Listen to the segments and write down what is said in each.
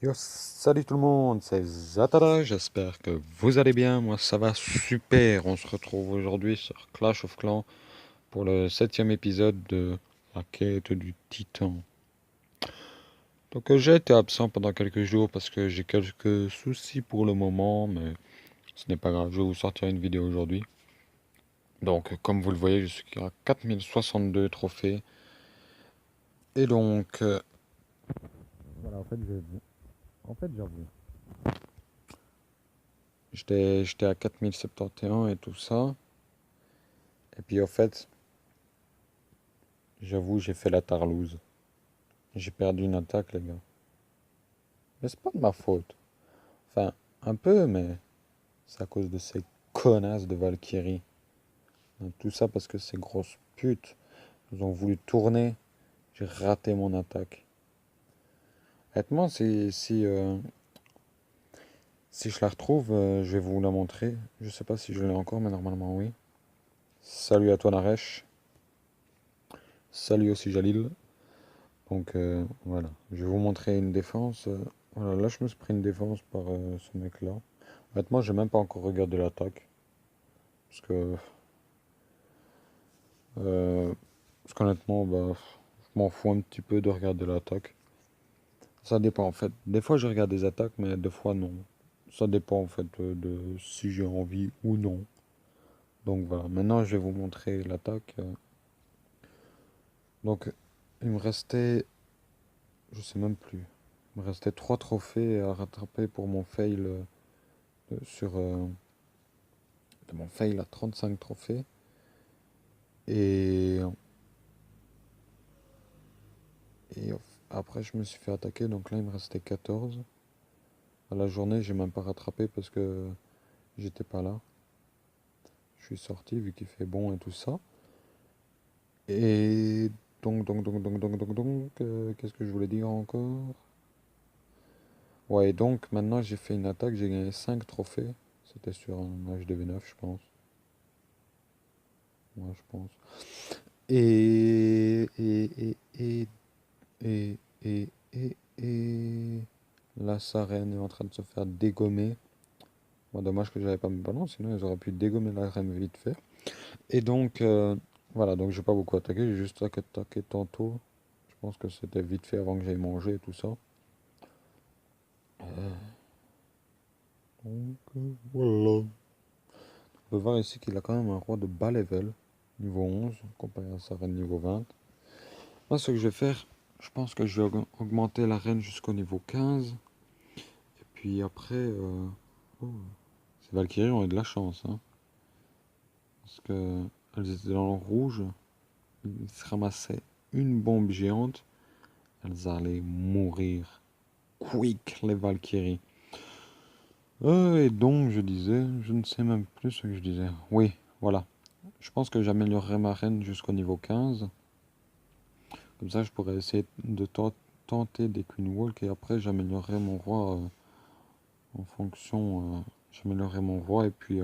Yo, salut tout le monde, c'est Zatara, j'espère que vous allez bien, moi ça va super, on se retrouve aujourd'hui sur Clash of Clans pour le 7e épisode de la quête du Titan. Donc j'ai été absent pendant quelques jours parce que j'ai quelques soucis pour le moment, mais ce n'est pas grave, je vais vous sortir une vidéo aujourd'hui. Donc comme vous le voyez, je suis à 4062 trophées, et donc, voilà, j'avoue. J'étais à 4071 et tout ça. Et puis en fait, j'avoue, j'ai fait la tarlouse. J'ai perdu une attaque, les gars. Mais c'est pas de ma faute. Enfin, un peu, mais c'est à cause de ces connasses de Valkyrie. Tout ça parce que ces grosses putes, ils ont voulu tourner. J'ai raté mon attaque. Honnêtement, si je la retrouve, je vais vous la montrer. Je sais pas si je l'ai encore, mais normalement oui. Salut à toi, Naresh. Salut aussi, Jalil. Donc voilà, je vais vous montrer une défense. Voilà, là je me suis pris une défense par ce mec-là. Honnêtement, j'ai même pas encore regardé l'attaque. Parce que euh, parce qu'honnêtement, bah, je m'en fous un petit peu de regarder l'attaque. Ça dépend en fait. Des fois je regarde des attaques, mais des fois non. Ça dépend en fait de si j'ai envie ou non. Donc voilà, maintenant je vais vous montrer l'attaque. Donc il me restait, je sais même plus. Il me restait 3 trophées à rattraper pour mon fail sur mon fail à 35 trophées. Et, et après, je me suis fait attaquer, donc là, il me restait 14. À la journée, j'ai même pas rattrapé parce que j'étais pas là. Je suis sorti vu qu'il fait bon et tout ça. Et qu'est-ce que je voulais dire encore? Ouais, donc maintenant j'ai fait une attaque, j'ai gagné 5 trophées. C'était sur un HDV9, je pense. Ouais, je pense. Et, et, et, et, et, et la Sarenne est en train de se faire dégommer. Bon, dommage que j'avais pas mes ballons, sinon ils auraient pu dégommer la reine vite fait. Et donc, voilà, donc j'ai pas beaucoup attaqué, j'ai juste attaqué tantôt. Je pense que c'était vite fait avant que j'aille manger et tout ça. Voilà. On peut voir ici qu'il a quand même un roi de bas level, niveau 11, comparé à sa reine niveau 20. Moi, ce que je vais faire, je pense que je vais augmenter la reine jusqu'au niveau 15. Et puis après, oh, ces Valkyries ont eu de la chance, hein. Parce que elles étaient dans le rouge, ils se ramassaient une bombe géante, elles allaient mourir. Quick, les Valkyries. Et donc, je disais, je ne sais même plus ce que je disais. Oui, voilà. Je pense que j'améliorerai ma reine jusqu'au niveau 15. Comme ça, je pourrais essayer de tenter des Queen Walk et après, j'améliorerai mon roi en fonction. J'améliorerai mon roi et puis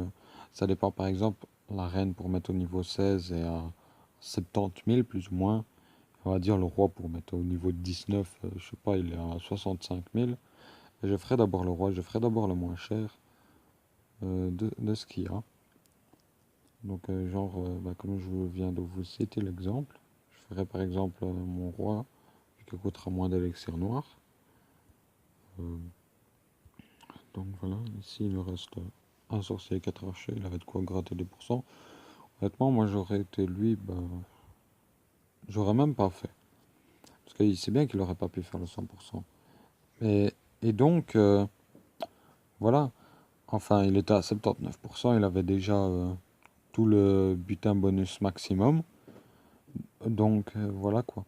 ça dépend. Par exemple, la reine pour mettre au niveau 16 est à 70 000 plus ou moins. On va dire le roi pour mettre au niveau 19, je sais pas, il est à 65 000. Et je ferai d'abord le roi, je ferai d'abord le moins cher de ce qu'il y a. Donc genre, comme je viens de vous citer l'exemple, je ferai par exemple mon roi, qui coûtera moins d'élixir noir. Euh, donc voilà, ici il me reste un sorcier et 4 archers, il avait de quoi gratter des pourcents. Honnêtement, moi j'aurais été lui, bah, j'aurais même pas fait. Parce qu'il sait bien qu'il aurait pas pu faire le 100%. Et donc, voilà. Enfin, il était à 79%, il avait déjà tout le butin bonus maximum. Donc, voilà quoi.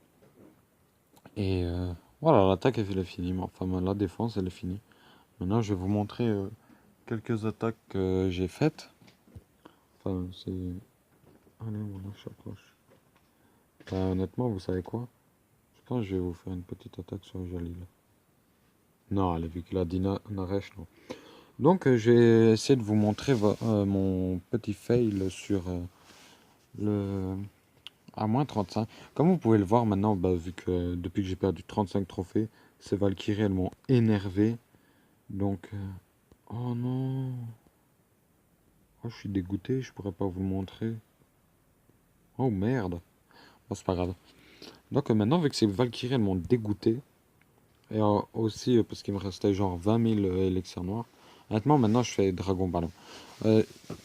Et voilà, l'attaque elle est finie. Enfin, la défense elle est finie. Maintenant, je vais vous montrer quelques attaques que j'ai faites. Enfin, c'est... Allez, mon approche. Honnêtement, vous savez quoi? Je pense que je vais vous faire une petite attaque sur Jalil. Non, allez, vu qu'il a dit Naresh, non. Donc, j'ai essayé de vous montrer mon petit fail sur le... à moins 35. Comme vous pouvez le voir maintenant, bah, vu que depuis que j'ai perdu 35 trophées, ces Valkyries, elles m'ont énervé. Donc... oh non. Oh, je suis dégoûté, je pourrais pas vous le montrer. Oh merde. Oh, c'est pas grave. Donc maintenant, vu que ces Valkyries, elles m'ont dégoûté, et aussi parce qu'il me restait genre 20 000 élixirs noirs, honnêtement, maintenant, je fais Dragon Ballon.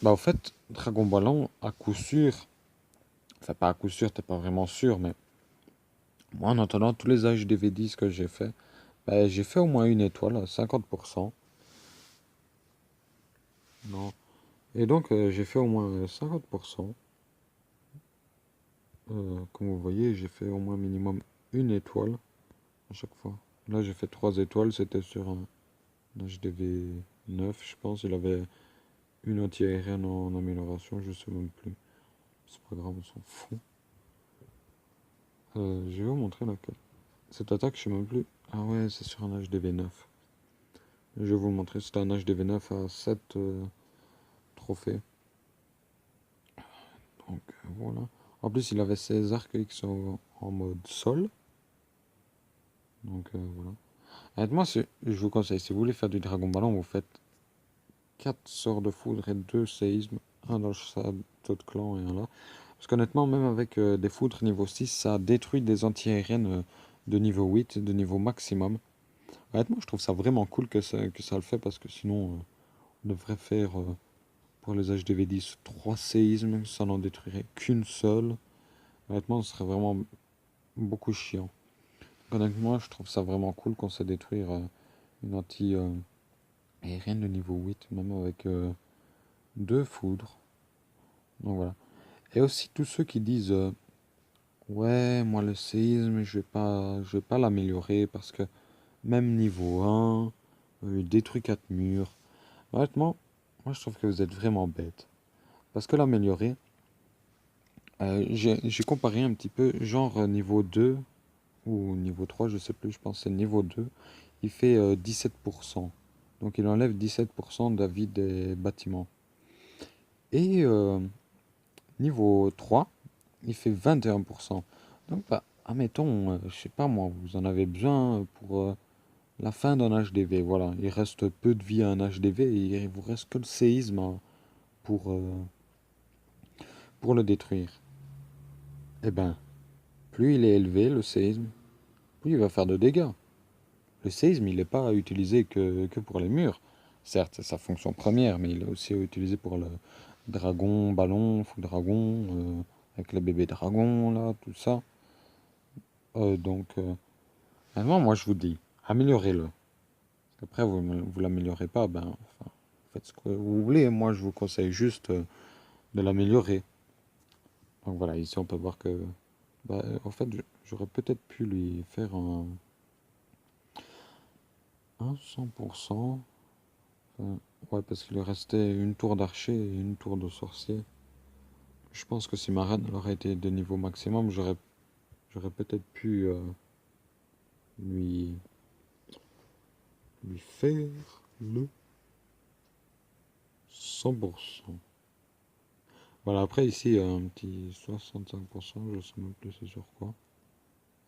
Bah, au fait, Dragon Ballon, à coup sûr, enfin, pas à coup sûr, t'es pas vraiment sûr, mais moi, en attendant tous les HDV10 que j'ai fait, bah, j'ai fait au moins une étoile, 50%. Non. Et donc, j'ai fait au moins 50%. Comme vous voyez, j'ai fait au moins minimum une étoile à chaque fois. Là, j'ai fait 3 étoiles, c'était sur un HDV 9, je pense. Il avait une anti-aérienne en amélioration, je sais même plus. C'est pas grave, on s'en fout. Je vais vous montrer laquelle. Cette attaque, je sais même plus. Ah ouais, c'est sur un HDV 9. Je vais vous le montrer, c'était un HDV 9 à 7 trophées. Donc voilà. En plus, il avait ses arcs qui sont en mode sol. Donc voilà. Honnêtement, je vous conseille, si vous voulez faire du Dragon Ballon, vous faites 4 sorts de foudre et 2 séismes. Un dans le château de clan et un là. Parce qu'honnêtement, même avec des foudres niveau 6, ça détruit des anti-aériennes de niveau 8, de niveau maximum. Honnêtement, je trouve ça vraiment cool que ça le fait parce que sinon, on devrait faire pour les HDV10 3 séismes, ça n'en détruirait qu'une seule. Honnêtement, ce serait vraiment beaucoup chiant. Honnêtement, je trouve ça vraiment cool qu'on sait détruire une anti-aérienne de niveau 8, même avec 2 foudres. Donc voilà. Et aussi tous ceux qui disent ouais, moi le séisme, je vais pas l'améliorer parce que même niveau 1, il détruit 4 murs. Honnêtement, moi je trouve que vous êtes vraiment bête. Parce que l'améliorer, j'ai comparé un petit peu, genre niveau 2 ou niveau 3, je sais plus, je pense que c'est niveau 2, il fait 17%. Donc il enlève 17% de la vie des bâtiments. Et niveau 3, il fait 21%. Donc, bah, admettons, je sais pas moi, vous en avez besoin pour la fin d'un HDV. Voilà, il reste peu de vie à un HDV et il vous reste que le séisme hein, pour le détruire. Eh ben, plus il est élevé, le séisme, plus il va faire de dégâts. Le séisme, il n'est pas utilisé que pour les murs. Certes, c'est sa fonction première, mais il est aussi utilisé pour le dragon, ballon, fou dragon, avec les bébés dragons, là, tout ça. Donc, maintenant, moi, je vous dis, améliorez-le. Après, vous l'améliorez pas, ben, enfin, faites ce que vous voulez. Moi, je vous conseille juste de l'améliorer. Donc voilà, ici, on peut voir que, bah, en fait, j'aurais peut-être pu lui faire un 100%. Enfin, ouais, parce qu'il lui restait une tour d'archer et une tour de sorcier. Je pense que si ma reine aurait été de niveau maximum, j'aurais peut-être pu lui, lui faire le 100%. Voilà, après ici, il y a un petit 65%, je sais même plus c'est sur quoi.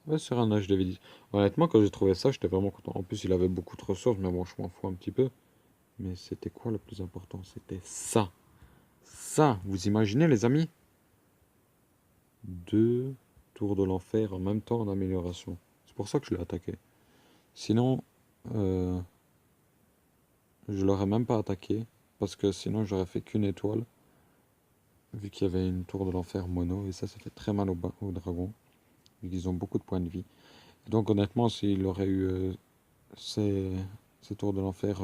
Ouais, sur un HDV10. Honnêtement, quand j'ai trouvé ça, j'étais vraiment content. En plus, il avait beaucoup de ressources, mais bon, je m'en fous un petit peu. Mais c'était quoi le plus important? C'était ça. Ça, vous imaginez, les amis? 2 tours de l'enfer en même temps en amélioration. C'est pour ça que je l'ai attaqué. Sinon, euh, je l'aurais même pas attaqué. Parce que sinon, j'aurais fait qu'une étoile. Vu qu'il y avait une tour de l'enfer mono. Et ça fait très mal au dragon. Vu qu'ils ont beaucoup de points de vie. Et donc, honnêtement, s'il aurait eu ces, ces tours de l'enfer,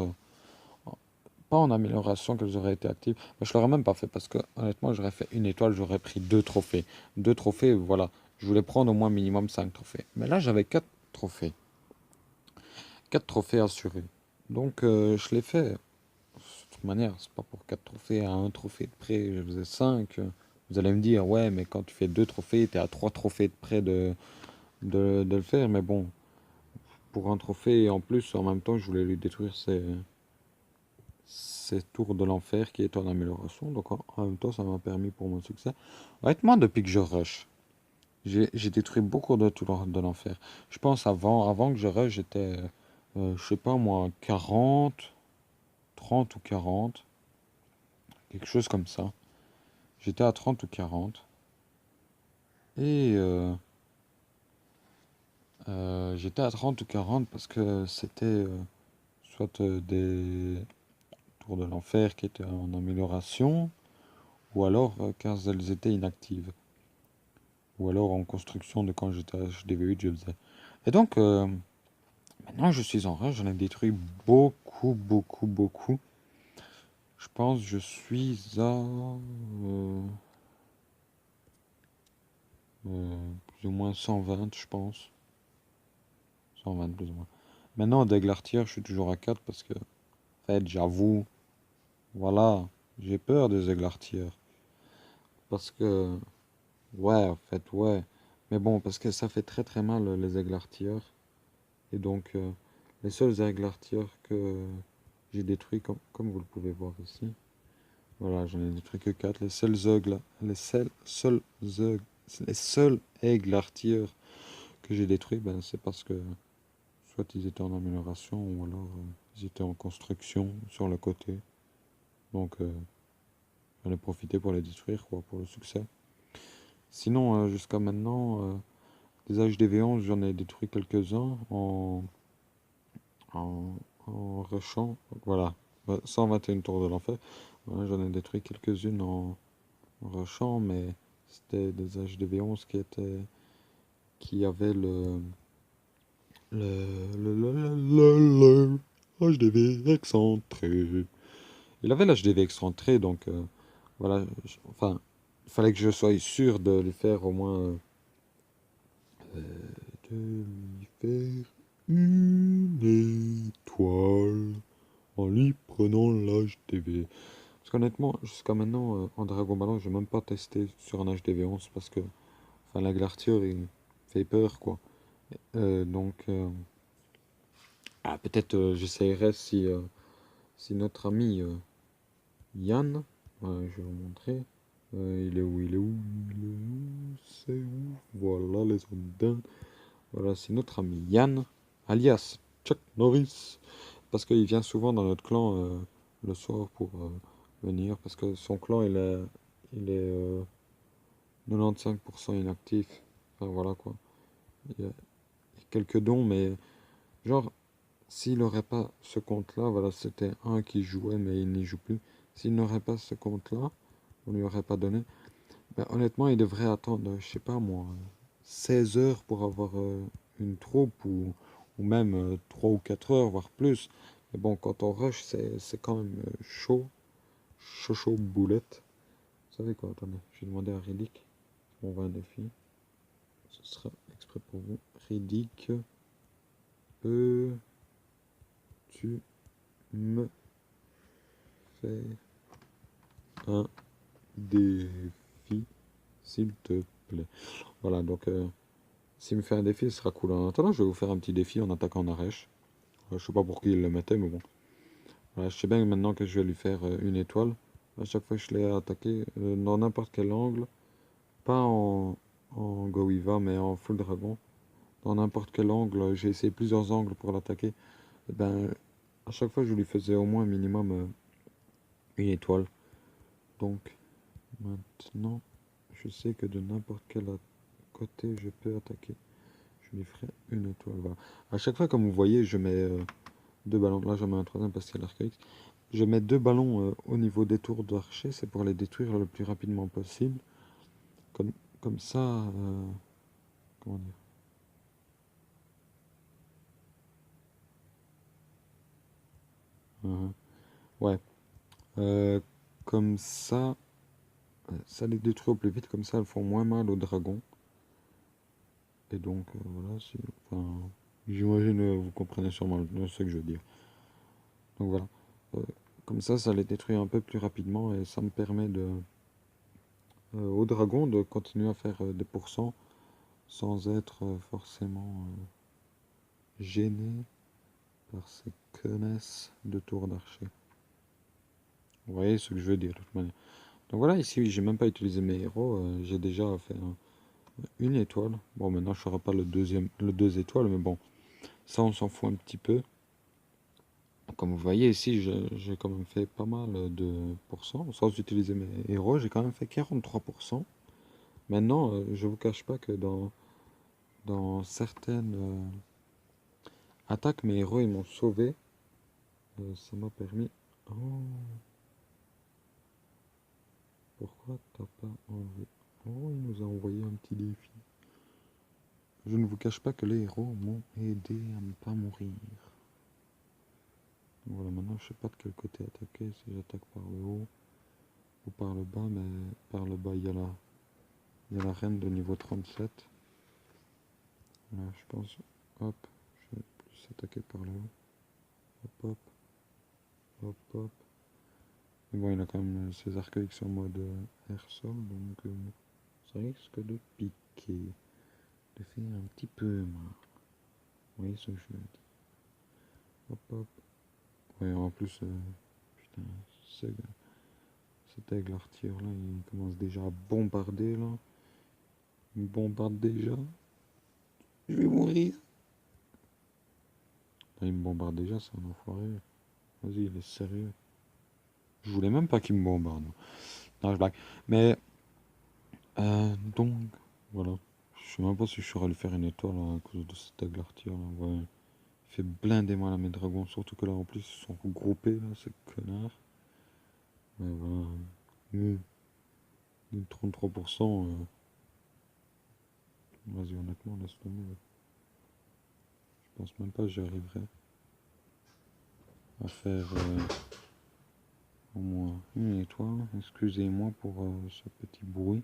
pas en amélioration qu'elles auraient été actives, bah, je l'aurais même pas fait. Parce que, honnêtement, j'aurais fait une étoile. J'aurais pris 2 trophées. 2 trophées, voilà. Je voulais prendre au moins minimum 5 trophées. Mais là, j'avais 4 trophées. 4 trophées assurés. Donc, je l'ai fait. manière. C'est pas pour 4 trophées à un trophée de près, je faisais 5. Vous allez me dire, ouais, mais quand tu fais 2 trophées, t'es à 3 trophées de près de le faire. Mais bon, pour un trophée, et en plus, en même temps, je voulais lui détruire ses tours de l'enfer qui est en amélioration. Donc en même temps, ça m'a permis pour mon succès. Honnêtement, depuis que je rush, j'ai détruit beaucoup de tours de l'enfer. Je pense avant que je rush, j'étais, je sais pas moi, 40, 30 ou 40, quelque chose comme ça. J'étais à 30 ou 40. Et j'étais à 30 ou 40 parce que c'était soit des tours de l'enfer qui étaient en amélioration, ou alors quand elles étaient inactives. Ou alors en construction de quand j'étais à HDV8, je faisais. Et donc, maintenant je suis en rage, j'en ai détruit beaucoup, beaucoup, beaucoup. Je pense que je suis à plus ou moins 120, je pense. 120 plus ou moins. Maintenant, Deglartier, je suis toujours à 4 parce que, en fait, j'avoue, voilà, j'ai peur des Eglartiers. Parce que, ouais, en fait, ouais. Mais bon, parce que ça fait très très mal les Eglartiers. Et donc, les seuls Eglartiers que j'ai détruits, comme vous le pouvez voir ici, voilà, j'en ai détruit que 4. Les seuls Eglartiers que j'ai détruits, ben, c'est parce que soit ils étaient en amélioration ou alors ils étaient en construction sur le côté. Donc j'en ai profité pour les détruire, quoi, pour le succès. Sinon, jusqu'à maintenant, des HDV11, j'en ai détruit quelques-uns en rushant. Donc, voilà, 121 tours de l'enfer. Voilà, j'en ai détruit quelques-unes en rushant, mais c'était des HDV11 qui avaient le HDV excentré. Il avait l'HDV excentré, donc voilà, enfin, il fallait que je sois sûr de lui faire au moins de lui faire une étoile en lui prenant l'HDV. Parce qu'honnêtement, jusqu'à maintenant, en Dragon Ballon, j'ai même pas testé sur un HDV11 parce que, enfin, la Glartier, il fait peur, quoi. Donc, peut-être j'essayerai si notre ami Yann, je vais vous montrer. Il est où? Il est où? Il est où? C'est où? Voilà les Ondins. Voilà, c'est notre ami Yann, alias Chuck Norris. Parce qu'il vient souvent dans notre clan le soir pour venir. Parce que son clan, il est 95% inactif. Enfin voilà quoi. Il y a quelques dons, mais genre, s'il n'aurait pas ce compte-là, voilà, c'était un qui jouait, mais il n'y joue plus. S'il n'aurait pas ce compte-là, on lui aurait pas donné. Ben, honnêtement, il devrait attendre, je sais pas moi, 16 heures pour avoir une troupe ou même 3 ou 4 heures, voire plus. Mais bon, quand on rush, c'est quand même chaud. Chaud, chaud, boulette. Vous savez quoi, attendez, je vais demander à Riddick. On va un défi. Ce sera exprès pour vous. Riddick, peux-tu me faire un défi, s'il te plaît? Voilà, donc s'il me fait un défi, ce sera cool. En attendant, je vais vous faire un petit défi en attaquant Naresh. Je sais pas pour qui il le mettait, mais bon. Voilà, je sais bien maintenant que je vais lui faire une étoile. À chaque fois que je l'ai attaqué, dans n'importe quel angle, pas en Goiva, mais en full dragon. Dans n'importe quel angle, j'ai essayé plusieurs angles pour l'attaquer. Et ben, à chaque fois, je lui faisais au moins minimum une étoile. Donc, maintenant, je sais que de n'importe quel côté, je peux attaquer. Je lui ferai une étoile. Voilà. À chaque fois, comme vous voyez, je mets deux ballons. Là, j'en mets un troisième parce qu'il y a l'archaïque. Je mets deux ballons au niveau des tours d'archer. C'est pour les détruire le plus rapidement possible. Comme ça, comment dire? Euh, ouais. Euh, comme ça les détruit au plus vite. Comme ça, elles font moins mal aux dragons. Et donc, voilà. J'imagine, vous comprenez sûrement ce que je veux dire. Donc voilà. Comme ça les détruit un peu plus rapidement et ça me permet au dragon de continuer à faire des pourcents sans être forcément gêné par ces connasses de tours d'archer. Vous voyez ce que je veux dire de toute manière. Donc voilà, ici j'ai même pas utilisé mes héros, j'ai déjà fait une étoile. Bon, maintenant je ferai pas le 2 étoiles, mais bon, ça on s'en fout un petit peu. Comme vous voyez ici, j'ai quand même fait pas mal de pourcents. Sans utiliser mes héros, j'ai quand même fait 43%. Maintenant, je vous cache pas que dans certaines attaques, mes héros ils m'ont sauvé. Ça m'a permis... Oh, pourquoi t'as pas enlevé... Oh, il nous a envoyé un petit défi. Je ne vous cache pas que les héros m'ont aidé à ne pas mourir. Voilà, maintenant je sais pas de quel côté attaquer, si j'attaque par le haut ou par le bas, mais par le bas il y a la reine de niveau 37. Là, je pense, hop, je vais plus attaquer par le haut. Hop, hop, hop, hop. Mais bon, il a quand même ses arcueils qui sont en mode air-sol, donc ça risque de piquer, de faire un petit peu mal. Vous voyez ce que je veux dire. Hop, hop. Ouais, en plus, putain, cet aigle artilleur là, il commence déjà à bombarder là. Il bombarde déjà. Je vais mourir. Là, il me bombarde déjà, c'est un enfoiré. Vas-y, il est sérieux. Je voulais même pas qu'il me bombarde. Non, je blague. Mais, donc, voilà. Je sais même pas si je saurais lui faire une étoile à cause de cet aigle artilleur là. Ouais. Il fait blinder moi à mes dragons. Surtout que là, en plus, ils sont regroupés là, ces connards. Ouais, voilà. 33%. Vas-y, honnêtement, laisse tomber. Je pense même pas que j'y arriverai à faire au moins une étoile. Excusez-moi pour ce petit bruit.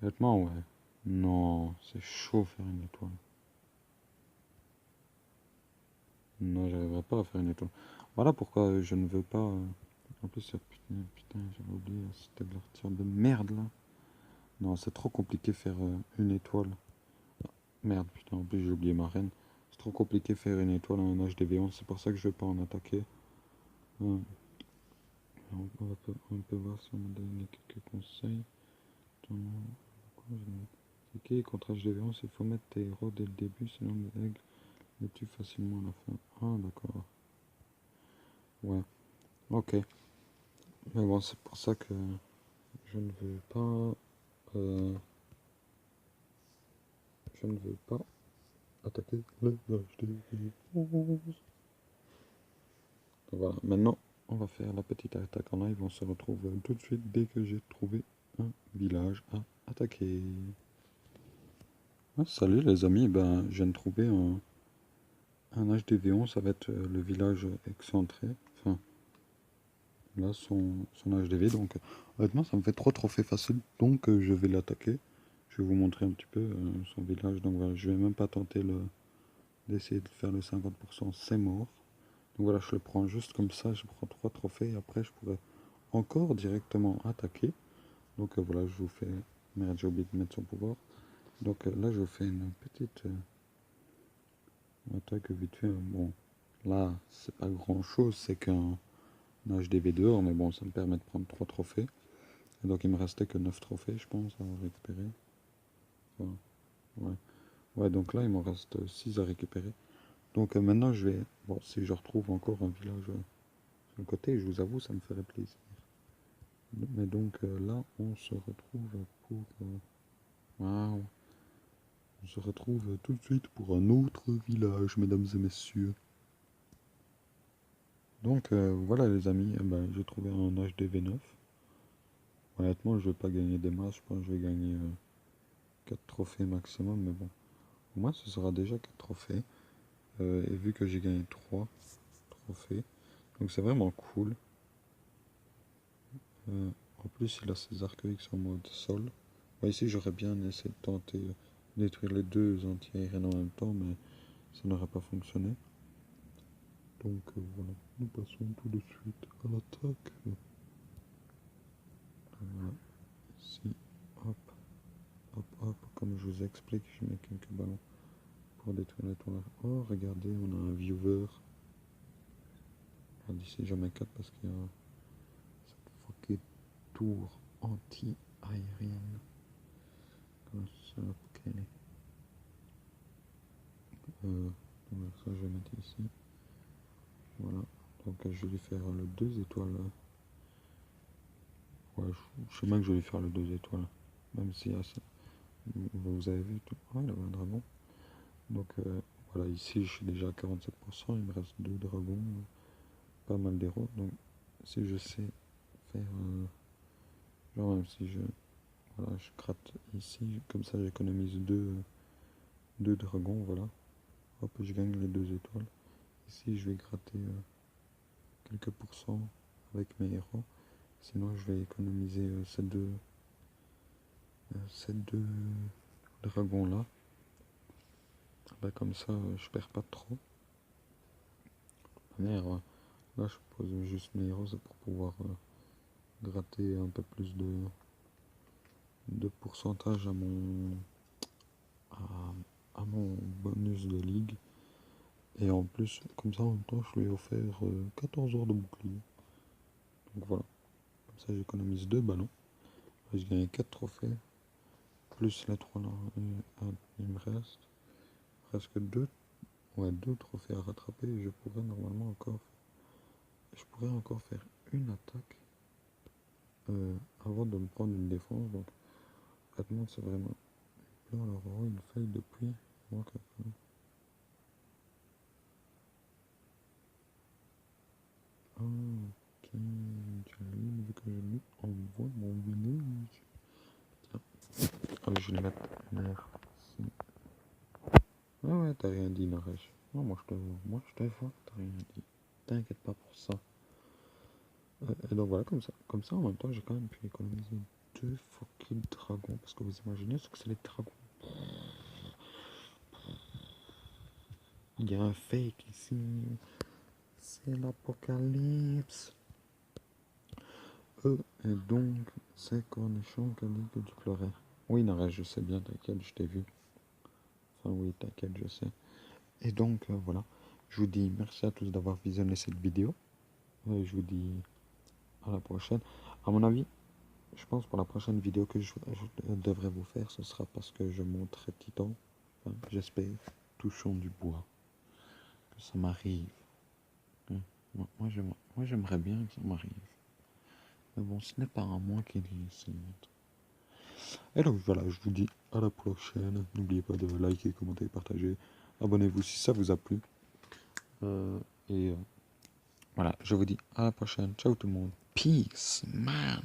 Honnêtement, ouais. Non, c'est chaud faire une étoile. Non, j'arriverai pas à faire une étoile. Voilà pourquoi je ne veux pas. En plus, putain, j'avais oublié cette avertir de merde là. Non, c'est trop compliqué faire une étoile. Merde, putain, en plus j'ai oublié ma reine. C'est trop compliqué faire une étoile en HDV11, c'est pour ça que je vais pas en attaquer. On peut voir si on m'a donné quelques conseils. Ok, contre HDV11, il faut mettre tes héros dès le début, sinon les aigles les tuent facilement à la fin. Ah, d'accord. Ouais, ok. Mais bon, c'est pour ça que je ne veux pas. Je ne veux pas attaquer le HDV11. Voilà, maintenant on va faire la petite attaque en live. On se retrouve tout de suite dès que j'ai trouvé un village à attaquer. Ah, salut les amis, ben, je viens de trouver un HDV11, ça va être le village excentré. Enfin, là son HDV, donc honnêtement ça me fait 3 trophées faciles, donc je vais l'attaquer. Je vais vous montrer un petit peu son village, donc voilà, je vais même pas tenter d'essayer de faire le 50%, c'est mort. Donc voilà, je le prends juste comme ça, je prends 3 trophées et après je pourrais encore directement attaquer. Donc voilà, je vous fais... Merde, j'ai oublié de mettre son pouvoir. Donc là, je vous fais une petite attaque vite fait. Bon, là, c'est pas grand chose, c'est qu'un HDV dehors, mais bon, ça me permet de prendre 3 trophées. Et donc il me restait que 9 trophées, je pense, à récupérer. Voilà. Ouais. Ouais, donc là, il me reste 6 à récupérer. Donc maintenant, je vais... Bon, si je retrouve encore un village sur le côté, je vous avoue, ça me ferait plaisir. Mais donc là, on se retrouve pour... Waouh. On se retrouve tout de suite pour un autre village, mesdames et messieurs. Donc voilà les amis, ben, j'ai trouvé un HDV9. Honnêtement, je vais pas gagner des masses, je pense que je vais gagner 4 trophées maximum, mais bon. Au moins, ce sera déjà 4 trophées. Et vu que j'ai gagné 3 trophées, donc c'est vraiment cool. En plus, il a ses arcs qui sont en mode sol. Bon, ici, j'aurais bien essayé de tenter de détruire les deux anti-aériennes en même temps, mais ça n'aurait pas fonctionné. Donc voilà, nous passons tout de suite à l'attaque. Voilà, ici, hop, hop, hop, comme je vous explique, je mets quelques ballons pour détruire les tours. Oh, regardez, on a un viewer. Regarde ici, j'en mets 4 parce qu'il y a cette fucking tour anti-aérienne. Comme ça, ok. Donc ça, je vais mettre ici. Voilà, donc je vais lui faire le 2 étoiles. Ouais, je sais même que je vais lui faire le 2 étoiles. Même si vous avez vu tout. Ouais, il avait un dragon. Donc voilà, ici je suis déjà à 47%, il me reste 2 dragons, pas mal d'héros. Donc si je sais faire, genre même si voilà, je gratte ici, comme ça j'économise 2 dragons, voilà. Hop, je gagne les 2 étoiles. Ici je vais gratter quelques pourcents avec mes héros. Sinon je vais économiser ces deux dragons là. Bah, comme ça je perds pas trop. Là je pose juste mes héros pour pouvoir gratter un peu plus de pourcentage à mon bonus de ligue. Et en plus, comme ça en même temps, je lui ai offert 14 heures de bouclier. Donc voilà, comme ça j'économise 2 ballons. J'ai gagné 4 trophées, plus les 3 là, il me reste presque 2 trophées à rattraper. Et je pourrais normalement encore faire une attaque avant de me prendre une défense. Donc maintenant c'est vraiment là, alors une feuille depuis moi quelqu'un. Ah, ok, Jaline veut que je lui envoie mon village. Tiens, je vais mettre merci. Ah ouais, t'as rien dit, Naresh. Non, moi je te vois, t'as rien dit. T'inquiète pas pour ça. Et donc voilà, comme ça en même temps, j'ai quand même pu économiser 2 fucking dragons. Parce que vous imaginez ce que c'est les dragons. Il y a un fake ici. C'est l'apocalypse. Et donc, c'est Cornichon qui a dit que tu pleurais. Oui, Naresh, je sais bien, t'inquiète, je t'ai vu. Enfin oui, t'inquiète, je sais. Et donc, voilà. Je vous dis merci à tous d'avoir visionné cette vidéo. Je vous dis à la prochaine. À mon avis, je pense pour la prochaine vidéo que je devrais vous faire, ce sera parce que je monterai Titan. Enfin, j'espère, touchons du bois, que ça m'arrive. Hein. Moi, j'aimerais bien que ça m'arrive. Mais bon, ce n'est pas à moi qui décide. Et donc voilà, je vous dis à la prochaine. N'oubliez pas de liker, commenter, partager. Abonnez-vous si ça vous a plu. Et voilà, je vous dis à la prochaine. Ciao tout le monde. Peace, man.